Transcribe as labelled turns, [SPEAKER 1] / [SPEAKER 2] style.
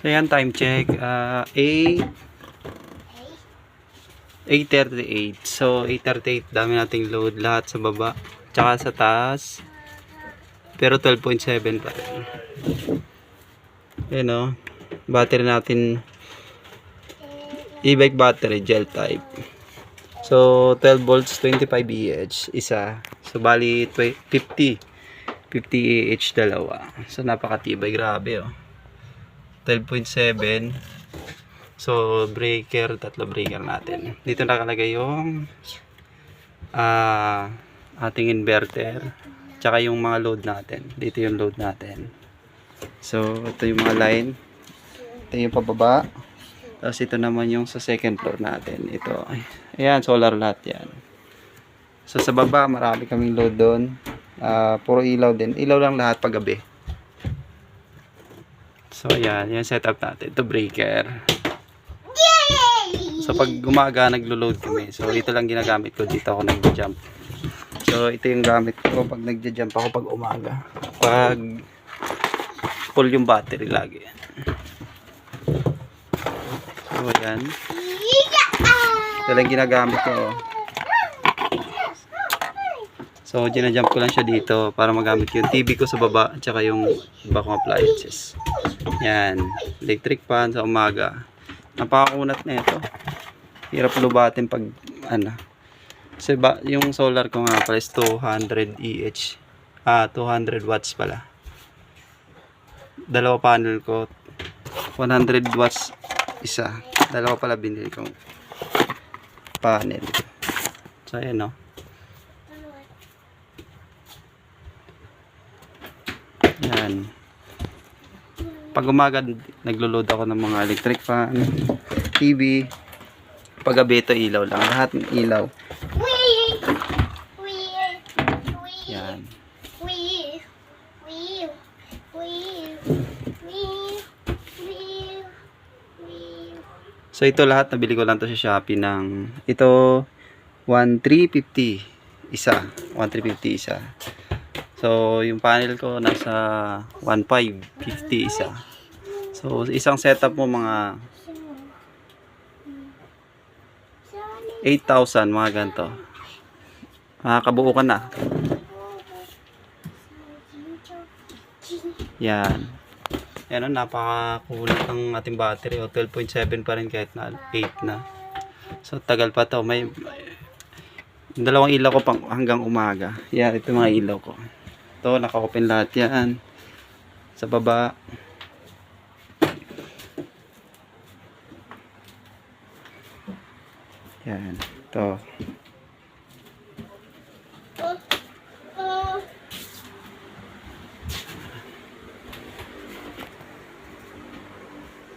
[SPEAKER 1] So yan, time check. 8:38. So 8:38, dami nating load lahat sa baba tsaka sa taas. Pero 12.7 pa rin. Ayan o. Battery natin, e-bike battery, gel type. So 12 volts, 25 Ah isa. So bali 50 Ah dalawa. So napakatibay, grabe oh. 12.7. So breaker, tatlo breaker natin. Dito nakalagay yung ating inverter tsaka yung mga load natin. Dito yung load natin. So ito yung mga line. Ito yung pababa. Tapos ito naman yung sa second floor natin. Ito. Ayan, solar lahat yan. So sa baba, marami kaming load doon. Puro ilaw din. Ilaw lang lahat pag gabi. So ayan, yung setup natin. Ito breaker. So pag umaga, naglo-load kami. So ito lang ginagamit ko. Dito ako nag-jump. So ito yung gamit ko pag nag-jump ako pag umaga. Pag full yung battery lagi. So ayan. Ito lang ginagamit ko. So ginajump ko lang siya dito para magamit yung TV ko sa baba at saka yung iba kong appliances. Yan. Electric fan sa umaga. Napakakunat na ito. Hirap lubatin pag kasi yung solar ko nga pala is 200 200 watts pala. Dalawa panel ko, 100 watts isa. Dalawa pala binili kong panel. So ayan o. Yan. Pag umaga naglo-load ako ng mga electric fan, TV. Pag gabi ito ilaw lang, lahat ng ilaw. Yan. So ito lahat nabili ko lang to sa Shopee ng ito 1,350 isa, 1,350 isa. So yung panel ko nasa 1,550 isa. So isang setup mo mga 8,000 mga ganito. Makakabuo ka na. Yan. Yan o, napakakulit ng ating battery. 12.7 pa rin kahit na 8 na. So tagal pa to. May dalawang ilaw ko pang hanggang umaga. Yan, ito mga ilaw ko. Ito, naka-open lahat yan. Sa baba. Yan. Ito.